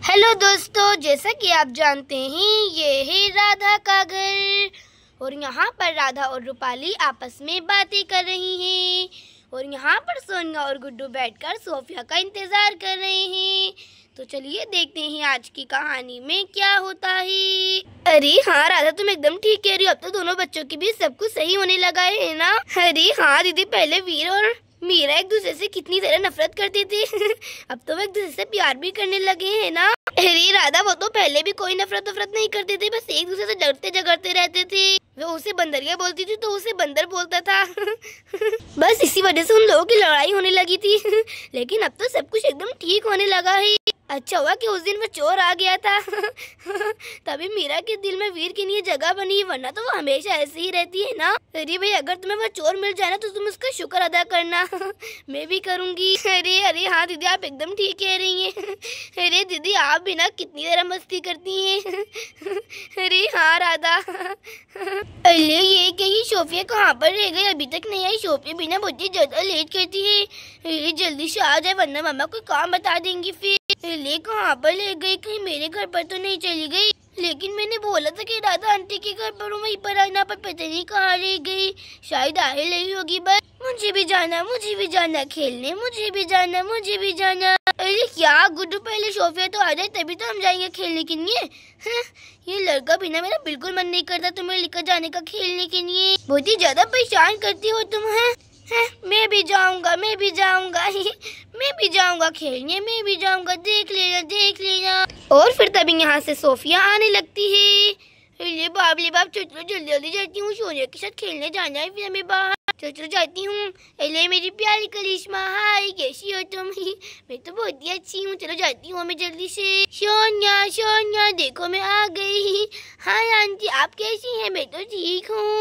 Hello दोस्तों, जैसा कि आप जानते हैं ये है राधा का घर और यहाँ पर राधा और रूपाली आपस में बातें कर रही हैं और यहाँ पर सोनिया और गुड्डू बैठकर सोफिया का इंतजार कर रहे हैं। तो चलिए देखते हैं आज की कहानी में क्या होता है। अरे हाँ राधा, तुम एकदम ठीक कह रही हो। अब तो दोनों बच्चों के बीच सब कुछ सही होने लगा है ना। अरे हाँ दीदी, पहले वीर और मीरा एक दूसरे से कितनी तरह नफरत करते थे अब तो वो एक दूसरे से प्यार भी करने लगे हैं ना। अरे राधा, वो तो पहले भी कोई नफरत नहीं करते थे, बस एक दूसरे से लड़ते झगड़ते रहते थे। वो उसे बंदरिया बोलती थी तो उसे बंदर बोलता था बस इसी वजह से उन लोगों की लड़ाई होने लगी थी लेकिन अब तो सब कुछ एकदम ठीक होने लगा है। अच्छा हुआ कि उस दिन वो चोर आ गया था तभी मीरा के दिल में वीर के लिए जगह बनी, वरना तो वो हमेशा ऐसे ही रहती है ना। अरे भाई, अगर तुम्हें वो चोर मिल जाए ना तो तुम उसका शुक्र अदा करना मैं भी करूँगी। अरे अरे हाँ दीदी, आप एकदम ठीक कह रही हैं अरे दीदी, आप भी ना कितनी तरह मस्ती करती हैं अरे हाँ राधा अरे ये क्या, ये सोफिया कहाँ पर रह गई, अभी तक नहीं आई। सोफिया भी ना बहुत ज्यादा लेट करती है। अरे जल्दी से आ जाए वरना मम्मा कोई काम बता देंगी फिर। ले कहाँ पर ले गई, कहीं मेरे घर पर तो नहीं चली गई। लेकिन मैंने बोला था कि राधा आंटी के घर पर वहीं पर आना, पर पता नहीं कहाँ रह गई। शायद आ ही रही होगी। बस मुझे भी जाना खेलने, मुझे भी जाना। अरे क्या गुड्डू, पहले सोफिया तो आ जाए तभी तो हम जाएंगे खेलने के लिए। ये लड़का भी ना, मेरा बिल्कुल मन नहीं करता तुम्हें लेकर जाने का खेलने के लिए। बहुत ही ज्यादा परेशान करती हो तुम। मैं भी जाऊंगा मैं भी जाऊंगा खेलने, मैं भी जाऊंगा, देख लेना। और फिर तभी यहाँ से सोफिया आने लगती है। अरे बाप चलो जल्दी जाती हूँ, सोनिया के साथ खेलने जाना है फिर हमें बाहर। चलो जाती हूँ। अरे मेरी प्यारी करिश्मा, हाय कैसी हो तुम मैं तो बहुत ही अच्छी हूँ। चलो जाती हूँ मैं जल्दी से। सोनिया देखो मैं आ गई। हाय आंटी, आप कैसी हैं? मैं तो ठीक हूँ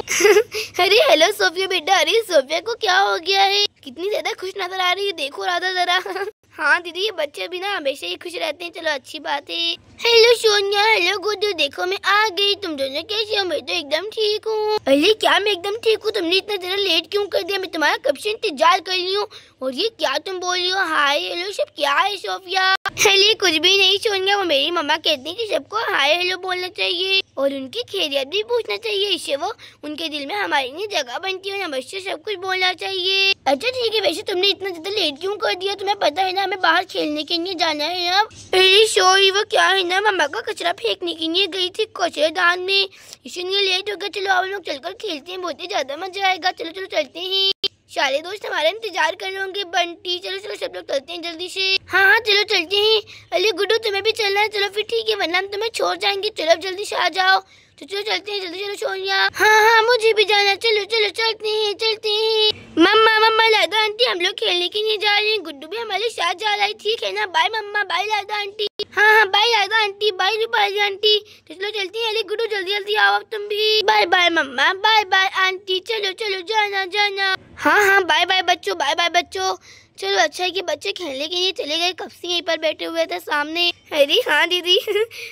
अरे हेलो सोफिया बेटा। अरे सोफिया को क्या हो गया है, कितनी ज्यादा खुश नजर आ रही है, देखो राधा जरा हाँ दीदी, ये बच्चे भी ना हमेशा ही खुश रहते हैं। चलो अच्छी बात है। हेलो सोनिया, हेलो गुड्डू, देखो मैं आ गई। तुम दोनों कैसे हो? मैं तो एकदम ठीक हूँ। अरे क्या मैं एकदम ठीक हूँ? तुमने इतना जरा लेट क्यों कर दिया? मैं तुम्हारा कब से इंतजार कर रही हूँ। और ये क्या तुम बोल रही हो? हाय हेलो सब क्या है सोफिया? अरे कुछ भी नहीं सोनिया, वो मेरी मम्मा कहती है कि सबको हाय हेलो बोलना चाहिए और उनकी खैरियत भी पूछना चाहिए। इससे वो उनके दिल में हमारे लिए जगह बनती है। हमेशा सब कुछ बोलना चाहिए। अच्छा ठीक है, वैसे तुमने इतना ज्यादा लेट क्यों कर दिया? तुम्हें पता है ना हमें बाहर खेलने के लिए जाना है अब। अरे सॉरी, वो क्या है ना, मम्मा का कचरा फेंकने के लिए गई थी कचरेदान में, इसलिए लेट हो गया। चलो अब लोग चलकर खेलते हैं, बहुत ही ज्यादा मजा आएगा। चलो चलते हैं। सारे दोस्त हमारा इंतजार कर रहे होंगे। बंटी चलो सब लोग चलते हैं जल्दी से। हाँ चलो चलते हैं। अरे गुड्डू, तुम्हें भी चलना है? चलो फिर ठीक है, वरना हम तुम्हें छोड़ जाएंगे। चलो अब जल्दी से आ जाओ। तो चलो चलते हैं जल्दी। चलो सोनिया। हाँ मुझे भी जाना। चलो चलते हैं। मम्मा लादा आंटी, हम लोग खेलने के लिए जा रहे हैं। गुड्डू भी हमारे साथ जा रहा है, ठीक है ना? बाय मम्मा, बाय लादा आंटी। हाँ बाय लादा आंटी, बाय रूपाली आंटी। तो चलो चलते हैं। अरे गुड्डू जल्दी आओ अब तुम भी। बाय मम्मा, बाय आंटी। चलो जाना। हाँ बाय बच्चों। चलो अच्छा है कि बच्चे खेलने के लिए चले गए, कब से यहीं पर बैठे हुए थे सामने। अरे हाँ दीदी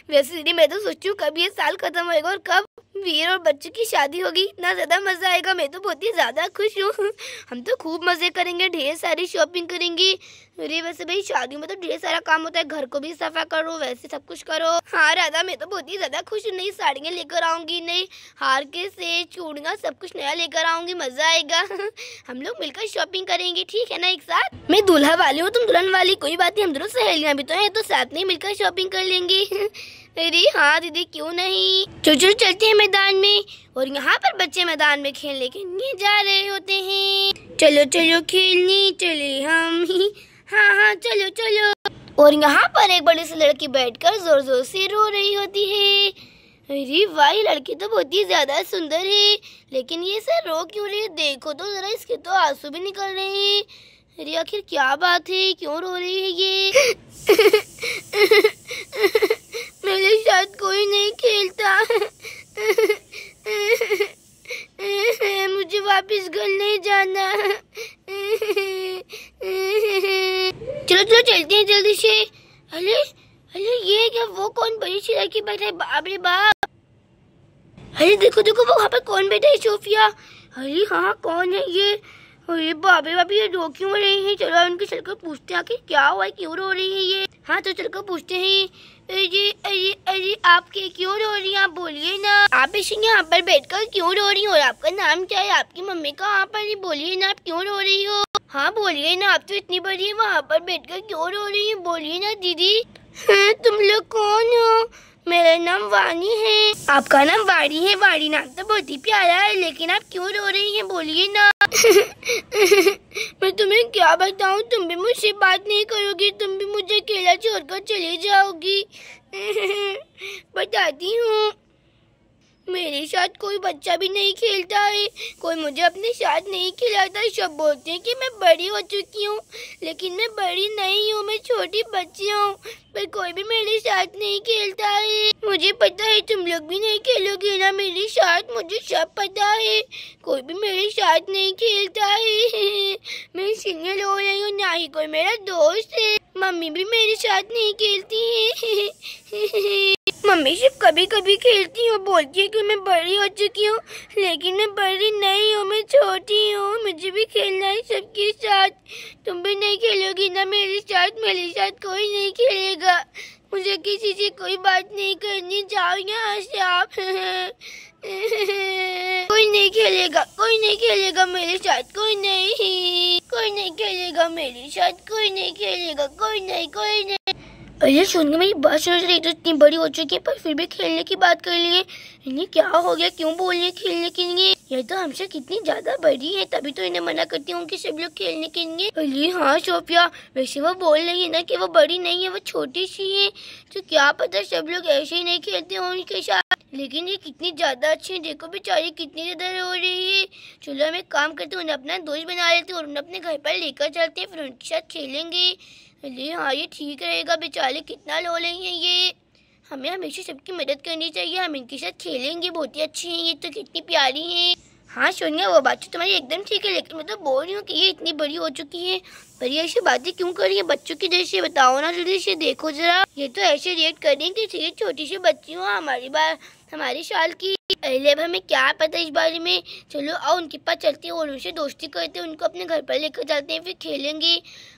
वैसे दीदी मैं तो सोचती हूँ कब ये साल खत्म होएगा और कब वीर और बच्चों की शादी होगी। इतना ज्यादा मजा आएगा, मैं तो बहुत ही ज्यादा खुश हूँ। हम तो खूब मजे करेंगे, ढेर सारी शॉपिंग करेंगे। अरे वैसे भाई शादी में तो ढेर सारा काम होता है, घर को भी सफा करो, वैसे सब कुछ करो। हाँ राधा, मैं तो बहुत ही ज्यादा खुश हूँ। नई साड़ियाँ लेकर आऊंगी, नई हार के से चूड़ियाँ, सब कुछ नया लेकर आऊंगी, मजा आएगा हम लोग मिलकर शॉपिंग करेंगे, ठीक है ना? एक साथ। मैं दूल्हा वाली हूँ, तुम दुल्हन वाली, कोई बात नहीं। हम दोनों सहेलियाँ भी तो हैं, तो साथ में मिलकर शॉपिंग कर लेंगे अरे हाँ दीदी, क्यों नहीं। चलो चलते हैं मैदान में। और यहाँ पर बच्चे मैदान में खेलने के लिए जा रहे होते हैं। चलो खेलने चले हम ही। हाँ चलो। और यहाँ पर एक बड़ी सी लड़की बैठकर जोर से रो रही होती है। अरे वाह, लड़की तो बहुत ही ज्यादा सुंदर है, लेकिन ये सर रो क्यों रही है? देखो तो जरा, इसके तो आंसू भी निकल रहे हैं। अरे आखिर क्या बात है, क्यों रो रही है ये? मेरे साथ कोई नहीं खेलता मुझे वापस घर नहीं जाना चलो चलते हैं जल्दी से। अरे ये क्या, वो कौन बड़ी सी लड़की बैठा है? बाप रे बाप। अरे देखो वो वहाँ पर कौन बैठा है? सोफिया। अरे हाँ, कौन है ये? अरे बाबे बाबी ये रो क्यों रही है? चलो उनके चलकर पूछते हैं आखिर क्या हुआ, क्यों रो रही है ये। हाँ तो चलकर पूछते हैं। अरे अरे अरे आप क्यों रो रही हैं? आप बोलिए ना, आप इसे यहाँ पर बैठकर क्यों रो रही हो? और आपका नाम क्या है? आपकी मम्मी कहाँ पर है? बोलिए ना, आप क्यों रो रही हो? हाँ बोलिए ना, आप तो इतनी बड़ी है, वहाँ पर बैठकर क्यों रो रही है? बोलिए ना दीदी। हाँ तुम लोग कौन हो? मेरा नाम वाणी है। आपका नाम वाणी है? वाणी नाम तो बहुत ही प्यारा है, लेकिन आप क्यों रो रही हैं? बोलिए ना। मैं तुम्हें क्या बताऊं, तुम भी मुझसे बात नहीं करोगी, तुम भी मुझे अकेला छोड़कर चली जाओगी। बताती हूँ, मेरे साथ कोई बच्चा भी नहीं खेलता है, कोई मुझे अपने साथ नहीं खिलाता। सब बोलते हैं कि मैं बड़ी हो चुकी हूँ, लेकिन मैं बड़ी नहीं हूँ, मैं छोटी बच्ची हूँ, पर कोई भी मेरे साथ नहीं खेलता है। मुझे पता है तुम लोग भी नहीं खेलोगे ना मेरे साथ, मुझे सब पता है, कोई भी मेरे साथ नहीं खेलता है। मैं सिंगल हो रही हूँ, ना ही कोई मेरा दोस्त है, मम्मी भी मेरे साथ नहीं खेलती है। मम्मी सिर्फ कभी कभी खेलती हूँ, बोलती है कि मैं बड़ी हो चुकी हूँ, लेकिन मैं बड़ी नहीं हूँ, मैं छोटी हूँ, मुझे भी खेलना है सबके साथ। तुम भी नहीं खेलोगी ना मेरे साथ कोई नहीं खेलेगा, मुझे किसी से कोई बात नहीं करनी, जाओ यहाँ से आप। कोई नहीं खेलेगा मेरे साथ, कोई नहीं खेलेगा मेरे साथ, कोई नहीं खेलेगा, कोई नहीं। अरे सुन के मेरी बात सुन रही तो इतनी बड़ी हो चुकी है, पर फिर भी खेलने की बात कर लिए। इन्हें क्या हो गया, क्यों बोल रही है खेलने के लिए? ये तो हमसे कितनी ज्यादा बड़ी है, तभी तो इन्हें मना करती हूँ कि सब लोग खेलने के लिए। अरे हाँ सोफिया, वैसे वो बोल रही है ना कि वो बड़ी नहीं है, वो छोटी सी है, तो क्या पता सब लोग ऐसे ही नहीं खेलते हो उनके साथ। लेकिन ये कितनी ज्यादा अच्छी है, देखो बेचारी कितनी ज्यादा रो रही है। चलो हम एक काम करते हैं, उन्हें अपना दोस्त बना लेते हैं और उन्हें अपने घर पर लेकर चलते हैं, फिर उनके साथ खेलेंगे। अरे हाँ ये ठीक रहेगा, बेचारे कितना लो रही हैं ये। हमें हमेशा सबकी मदद करनी चाहिए, हम इनके साथ खेलेंगे, बहुत ही अच्छी हैं ये तो, कितनी प्यारी हैं। हाँ सोनिया वो बात तो तुम्हारी एकदम ठीक है, लेकिन मैं तो बोल रही हूँ कि ये इतनी बड़ी हो चुकी है, पर ये ऐसी बातें क्यों कर रही है बच्चों की जैसे? बताओ ना जल्दी से, देखो जरा, ये तो ऐसे रिएक्ट कर रही है कि छोटी सी बच्ची हो हमारी साल की। पहले अब हमें क्या पता इस बारे में। चलो आओ उनके पास चलते हैं और उनसे दोस्ती करते हैं, उनको अपने घर पर लेकर जाते हैं, फिर खेलेंगे।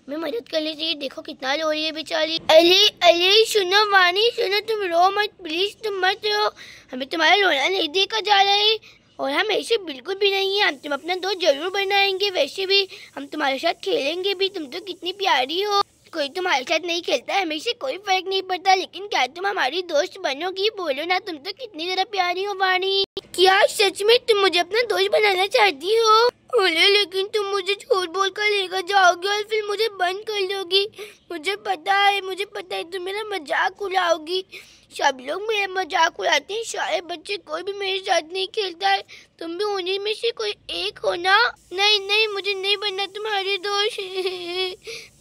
हमें मदद कर लीजिए, देखो कितना रो रही है बेचारी। अरे सुनो वाणी, सुनो, तुम रो मत प्लीज, तुम मत रो, हमें तुम्हारा रोना नहीं देखा जा रहा है, और हम ऐसे बिल्कुल भी नहीं है, हम तुम अपना दोस्त जरूर बनाएंगे, वैसे भी हम तुम्हारे साथ खेलेंगे भी, तुम तो कितनी प्यारी हो। कोई तुम्हारे साथ नहीं खेलता है, हमें से कोई फर्क नहीं पड़ता, लेकिन क्या तुम हमारी दोस्त बनोगी? बोलो ना, तुम तो कितनी ज्यादा प्यारी हो वाणी। क्या सच में तुम मुझे अपना दोस्त बनाना चाहती हो? बोले लेकिन तुम मुझे झूठ बोल कर लेकर जाओगी और फिर मुझे बंद कर दोगी। मुझे पता है तुम मेरा मजाक उड़ाओगी। सब लोग मेरा मजाक उड़ाते हैं, सारे बच्चे, कोई भी मेरे साथ नहीं खेलता है, तुम भी उन्हीं में से कोई एक हो ना? नहीं मुझे नहीं बनना तुम्हारे दोस्त।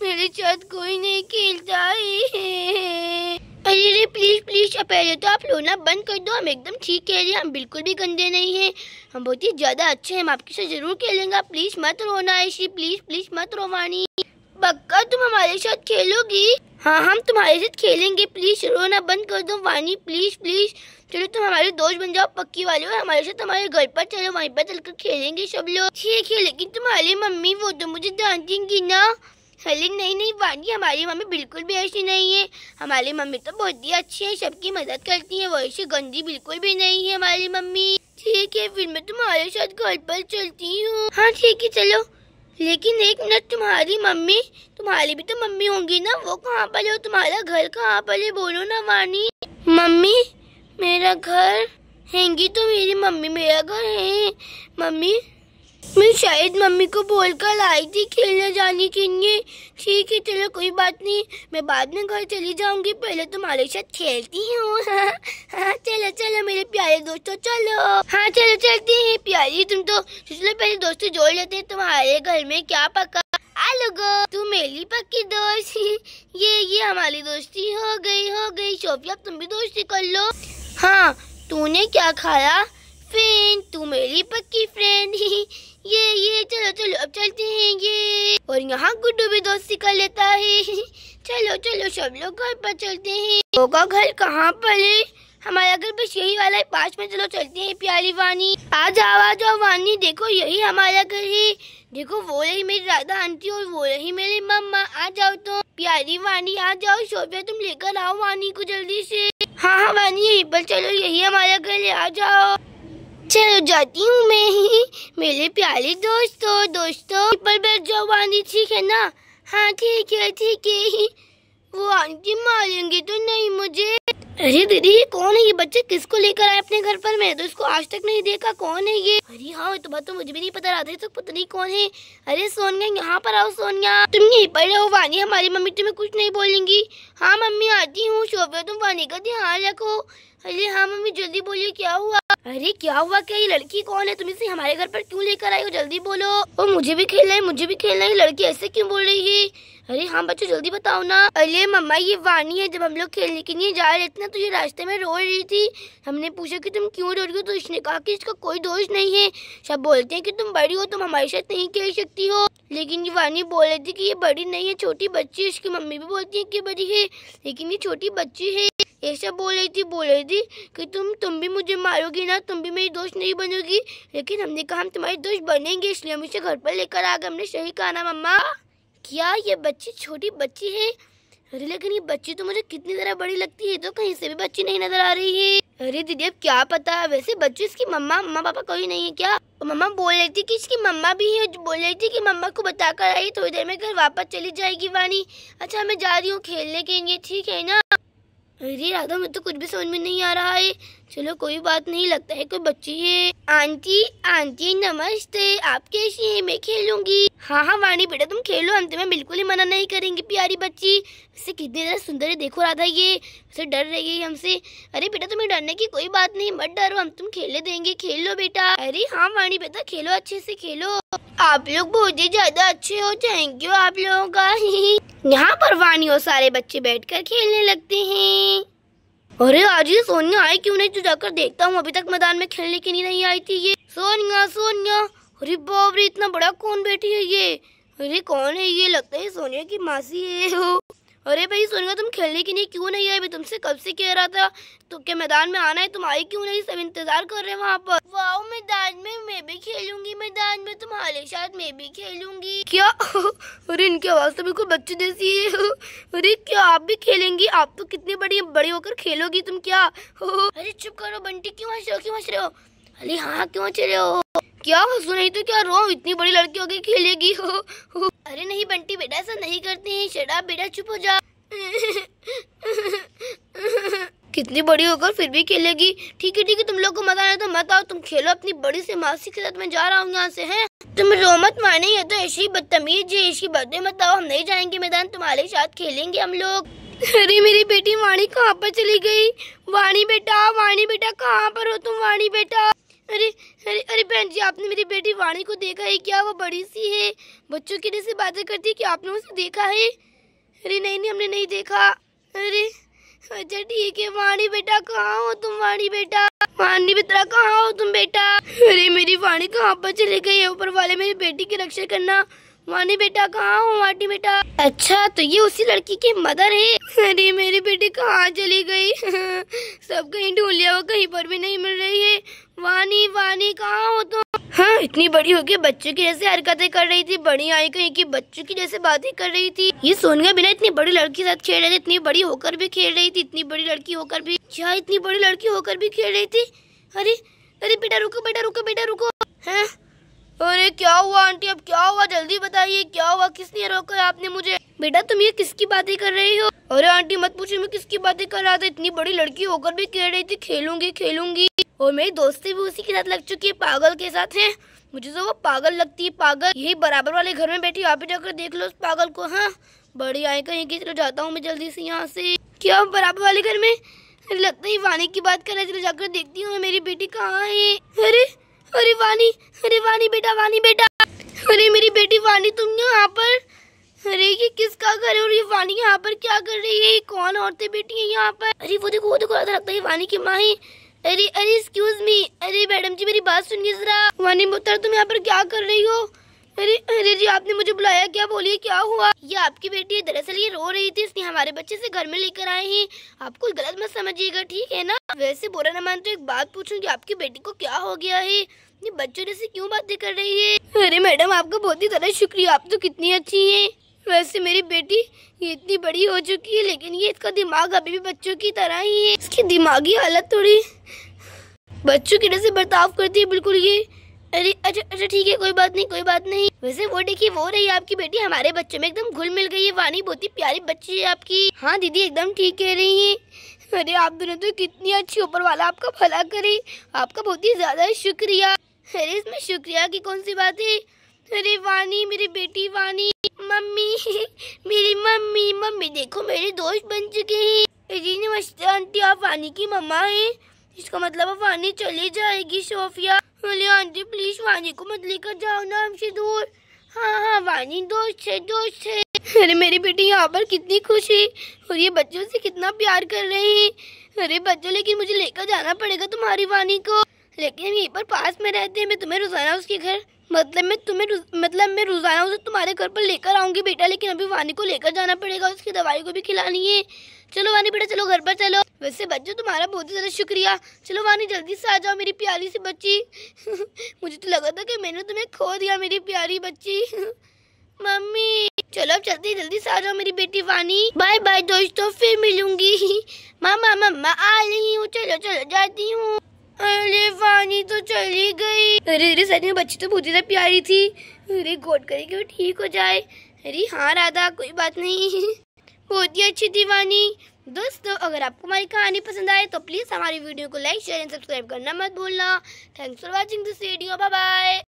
मेरे साथ कोई नहीं खेलता है। अरे प्लीज पहले तो आप रोना बंद कर दो, हम एकदम ठीक कह रहे हैं, हम बिल्कुल भी गंदे नहीं हैं, हम बहुत ही ज्यादा अच्छे हैं, हम आपके साथ जरूर खेलेंगे, प्लीज मत रोना ऐसी, प्लीज मत रो वाणी। पक्का तुम हमारे साथ खेलोगी? हाँ हम तुम्हारे साथ खेलेंगे, प्लीज रोना बंद कर दो वाणी, प्लीज। चलो तुम हमारे दोस्त बन जाओ पक्की वाले, और हमारे साथ हमारे घर पर चलो, वहीं पर चलकर खेलेंगे सब लोग। ठीक है, लेकिन तुम्हारी मम्मी वो तो मुझे डांटेंगी ना। अरे नहीं वाणी, हमारी मम्मी बिल्कुल भी ऐसी नहीं है, हमारी मम्मी तो बहुत ही अच्छी है, सबकी मदद करती है, वो ऐसी गंदी बिल्कुल भी नहीं है हमारी मम्मी। ठीक है, फिर मैं तुम्हारे साथ घर पर चलती हूँ। हाँ ठीक है चलो, लेकिन एक मिनट, तुम्हारी भी तो मम्मी होंगी ना, वो कहाँ पर है? तुम्हारा घर कहाँ पर है? बोलो ना वाणी। मम्मी मेरा घर हैंगी तो मेरी मम्मी मेरा घर है। मम्मी मैं शायद मम्मी को बोलकर आई थी खेलने जाने के लिए। ठीक है चलो कोई बात नहीं, मैं बाद में घर चली जाऊंगी, पहले तुम्हारे साथ खेलती हूँ। हाँ चलो मेरे प्यारे दोस्तों, चलो। हाँ चलो चलते हैं, प्यारी तुम तो। चलो पहले दोस्ती जोड़ लेते हैं, तुम्हारे घर में क्या पका? आलू गो, तू मेरी पक्की दोस्त। ये हमारी दोस्ती हो गई। सोफिया तुम भी दोस्ती कर लो। हाँ तूने क्या खाया? फ्रेंड, तू मेरी पक्की फ्रेंड। ये चलो अब चलते हैं ये। और यहाँ गुड्डू भी दोस्ती कर लेता है। चलो सब लोग घर पर चलते हैं। का घर कहाँ पर है? हमारा घर बस यही वाला है, पास में, चलो चलते हैं प्यारी वानी। आ जाओ वानी, देखो यही हमारा घर है। देखो वो रही मेरी राधा आंटी और वो रही मेरी मम्मा। आ जाओ तो प्यारी वानी, आ जाओ। सोफिया तुम लेकर आओ वानी को जल्दी से। हाँ वानी यहीं पर, चलो यही हमारा घर है, आ जाओ। चलो जाती हूँ मैं ही। मेरे प्यारे दोस्तों पर बैठ जाओ वानी, ठीक है ना? हाँ ठीक है। वो आंटी मारेंगे तो नहीं मुझे? अरे दीदी ये कौन है? ये बच्चे किसको लेकर आए अपने घर पर? मैंने तो इसको आज तक नहीं देखा। कौन है ये? अरे हाँ तो बात तो मुझे भी नहीं पता, राधा तो पता नहीं कौन है। अरे सोनिया यहाँ पर आओ। सोनिया तुम यहीं पर रहो, वानी हमारी मम्मी तुम्हें कुछ नहीं बोलेंगी। हाँ मम्मी आती हूँ। शोभा तुम वानी का ध्यान रखो। अरे हाँ मम्मी जल्दी बोलिए, क्या हुआ? अरे क्या हुआ? क्या ये लड़की कौन है? तुम इसे हमारे घर पर क्यों लेकर आई हो? जल्दी बोलो। और मुझे भी खेलना है। लड़की ऐसे क्यों बोल रही है? अरे हाँ बच्चों जल्दी बताओ ना। अरे मम्मा ये वानी है। जब हम लोग खेलने के लिए जा रहे थे ना तो ये रास्ते में रो रही थी। हमने पूछा कि तुम क्यों रो रही हो, तो इसने कहा कि इसका कोई दोष नहीं है। सब बोलते हैं कि तुम बड़ी हो, तुम हमारे साथ नहीं खेल सकती हो। लेकिन ये वानी बोल रही थी कि ये बड़ी नहीं है, छोटी बच्ची है। इसकी मम्मी भी बोलती है कि बड़ी है, लेकिन ये छोटी बच्ची है। ऐसा बोल रही थी कि तुम भी मुझे मारोगी ना, तुम भी मेरी दोस्त नहीं बनोगी। लेकिन हमने कहा हम तुम्हारी दोस्त बनेंगे, इसलिए हम इसे घर पर लेकर आ गए। हमने सही कहा ना मम्मा? क्या ये बच्ची छोटी बच्ची है? अरे लेकिन ये बच्ची तो मुझे कितनी ज़्यादा बड़ी लगती है, तो कहीं से भी बच्ची नहीं नजर आ रही है। अरे दीदी अब क्या पता, वैसे बच्ची इसकी मम्मा पापा कोई नहीं है क्या? मम्मा बोल रही थी कि इसकी मम्मा भी है, बोल रही थी कि मम्मा को बता कर आई, थोड़ी देर में घर वापस चली जाएगी वानी। अच्छा मैं जा रही हूँ खेलने के लिए, ठीक है ना? अरे राधा मुझे तो कुछ भी समझ में नहीं आ रहा है। चलो कोई बात नहीं, लगता है कोई बच्ची है। आंटी नमस्ते, आप कैसी हैं? मैं खेलूंगी। हाँ वानी बेटा तुम खेलो, हम तुम्हें बिल्कुल ही मना नहीं करेंगे प्यारी बच्ची। वैसे कितनी ज़्यादा सुंदर है, देखो राधा ये वैसे डर रही है हमसे। अरे बेटा तुम्हें डरने की कोई बात नहीं, मत डरो, हम तुम खेलने देंगे, खेलो बेटा। अरे हाँ वानी बेटा खेलो, अच्छे से खेलो। आप लोग बहुत ही ज्यादा अच्छे हो, थैंक यू आप लोगों का। यहाँ पर वानी और सारे बच्चे बैठकर खेलने लगते हैं। अरे आज ये सोनिया आई क्यों नहीं? तो जाकर देखता हूँ, अभी तक मैदान में खेलने के लिए नहीं आई थी ये। सोनिया अरे बाप रे इतना बड़ा कौन बैठी है ये? अरे कौन है ये? लगता है सोनिया की मासी है। अरे भाई सोनिया तुम खेलने के लिए क्यों नहीं आई? मैं तुमसे कब से कह रहा था तो क्या मैदान में आना है, तुम आई क्यों नहीं? सब इंतजार कर रहे हैं वहाँ पर। वाओ मैदान में मैं भी खेलूंगी, मैदान में तुम्हारे साथ मैं भी खेलूंगी। क्या? अरे इनकी आवाज तो बिल्कुल बच्चे जैसी है। अरे क्या आप भी खेलेंगी? आप तो कितनी बड़ी होकर खेलोगी तुम क्या? अरे चुप करो बंटी, क्यों हंस रहे हो? अरे हाँ क्यों हंस रहे हो? क्या हंसो नहीं तो क्या रो, इतनी बड़ी लड़की होगी खेलेगी। अरे नहीं बंटी बेटा ऐसा नहीं करते हैं, शट अप बेटा चुप हो जा। कितनी बड़ी होकर फिर भी खेलेगी। ठीक है तुम लोग को मजा आया तो मत आओ, तुम खेलो अपनी बड़ी से मासी के साथ। मैं जा रहा हूँ यहाँ से। हैं तुम रो मत माने, ये तो ऐसी बदतमीज है, इसकी बातें मत आओ, हम नहीं जाएंगे मैदान, तुम्हारे साथ खेलेंगे हम लोग। अरे मेरी बेटी वाणी कहाँ पर चली गई? वाणी बेटा कहाँ पर हो तुम? वाणी बेटा अरे बहन जी आपने मेरी बेटी वाणी को देखा है क्या? वो बड़ी सी है, बच्चों की जैसे बातें करती है, क्या आपने उसे देखा है? अरे नहीं हमने नहीं देखा। अरे अच्छा ठीक है। वाणी बेटा कहाँ हो तुम? वाणी बेटा कहाँ हो तुम बेटा? अरे मेरी वाणी कहाँ पर चले गई है? ऊपर वाले मेरी बेटी की रक्षा करना। वाणी बेटा कहाँ हो? वाणी बेटा अच्छा तो ये उसी लड़की की मदर है। अरे मेरी बेटी कहाँ चली गई? सब कहीं ढूंढ लिया, वो कहीं पर भी नहीं मिल रही है। वाणी कहाँ हो तुम? हाँ इतनी बड़ी होके बच्चों की जैसे हरकतें कर रही थी, बड़ी आई कहीं की बच्चों की जैसे बातें कर रही थी। ये सोनिया बिना इतनी बड़ी लड़की के साथ खेल रही थी, इतनी बड़ी होकर भी खेल रही थी, इतनी बड़ी लड़की होकर भी। क्या इतनी बड़ी लड़की होकर भी खेल रही थी? अरे बेटा रुको। हैं अरे क्या हुआ आंटी? अब क्या हुआ जल्दी बताइए, क्या हुआ? किसने रोका आपने मुझे? बेटा तुम ये किसकी बातें कर रही हो? अरे आंटी मत पूछो मैं किसकी बातें कर रहा था, इतनी बड़ी लड़की होकर भी कह रही थी खेलूंगी। और मेरी दोस्ती भी उसी के साथ लग चुकी है, पागल के साथ है। मुझे तो वो पागल लगती है, पागल। यही बराबर वाले घर में बैठी, आप जाकर देख लो उस पागल को। हाँ बड़ी आए कहीं की, चलो जाता हूँ मैं जल्दी से यहाँ से। क्या बराबर वाले घर में? लगता है वाणी की बात कर रहे, चलो जाकर देखती हूँ मेरी बेटी कहाँ है। अरे वाणी बेटा अरे मेरी बेटी वाणी तुम यहाँ पर? अरे ये किसका घर है और ये वाणी यहाँ पर क्या कर रही है? कौन औरतें बैठी है यहाँ पर? अरे वो देखो लगता है वाणी की माँ है। अरे एक्सक्यूज मी, अरे मैडम जी मेरी बात सुनिए जरा। वाणी मुत्तर तुम यहाँ पर क्या कर रही हो? अरे अरे जी, आपने मुझे बुलाया, क्या बोलिए, क्या हुआ? ये आपकी बेटी है, दरअसल ये रो रही थी, इसलिए हमारे बच्चे से घर में लेकर आए हैं। आप कुछ गलत मत समझिएगा, ठीक है ना? वैसे बुरा न मान तो एक बात पूछूं कि आपकी बेटी को क्या हो गया है? ये बच्चों जैसे क्यों बातें कर रही है? अरे मैडम, आपका बहुत ही ज़्यादा शुक्रिया, आप तो कितनी अच्छी हैं। वैसे मेरी बेटी ये इतनी बड़ी हो चुकी है, लेकिन ये इसका दिमाग अभी भी बच्चों की तरह ही है। इसकी दिमागी हालत थोड़ी बच्चों की तरह से बर्ताव करती है बिल्कुल ये। अरे अच्छा अच्छा, ठीक है, कोई बात नहीं, कोई बात नहीं। वैसे वो देखिए, वो रही आपकी बेटी, हमारे बच्चों में एकदम घुल मिल गई है। वानी बहुत ही प्यारी बच्ची है आपकी। हाँ दीदी, एकदम ठीक कह रही हैं। अरे आप दोनों तो कितनी अच्छी, ऊपर वाला आपका भला करे। आपका बहुत ही ज्यादा शुक्रिया। अरे इसमें शुक्रिया की कौन सी बात है? अरे वानी, मेरी बेटी वानी, मम्मी मेरी मम्मी, मम्मी देखो मेरे दोस्त बन चुके हैं। जी नमस्ते आंटी, आप वानी की मम्मा हैं? इसका मतलब अब वानी चली जाएगी सोफिया। अरे आंटी प्लीज वानी को मत लेकर जाओ ना हमसे दूर। हाँ हाँ, वानी दोस्त है, दोस्त है। अरे मेरी बेटी यहाँ पर कितनी खुश है और ये बच्चों से कितना प्यार कर रहे हैं। अरे बच्चों, लेकिन मुझे लेकर जाना पड़ेगा तुम्हारी वानी को। लेकिन हम यहीं पर पास में रहते हैं, मैं तुम्हें रोजाना उसके घर मैं रोजाना उसे तुम्हारे घर पर लेकर आऊंगी बेटा, लेकिन अभी वानी को लेकर जाना पड़ेगा, उसकी दवाई को भी खिलानी है। चलो वानी बेटा, चलो घर पर चलो। वैसे बच्चों, तुम्हारा बहुत ही ज्यादा शुक्रिया। चलो वानी, जल्दी से आ जाओ मेरी प्यारी सी बच्ची। मुझे तो लगा था कि मैंने तुम्हें खो दिया मेरी प्यारी बच्ची। मम्मी चलो अब चलते हैं, जल्दी से आ जाओ मेरी बेटी वानी। बाय बाय दोस्तों, फिर मिलूंगी। मामा मम्मा आ रही हूँ, चलो चलो जाती हूँ। अरे वानी तो चली गई। अरे अरे, सच में बच्ची तो बहुत ही प्यारी थी। अरे गॉड करे कि वो ठीक हो जाए। अरे हाँ राधा, कोई बात नहीं, बहुत ही अच्छी थी वानी। दोस्तों, अगर आपको हमारी कहानी पसंद आए तो प्लीज हमारी वीडियो को लाइक शेयर एंड सब्सक्राइब करना मत भूलना। Thanks for watching this video, bye bye.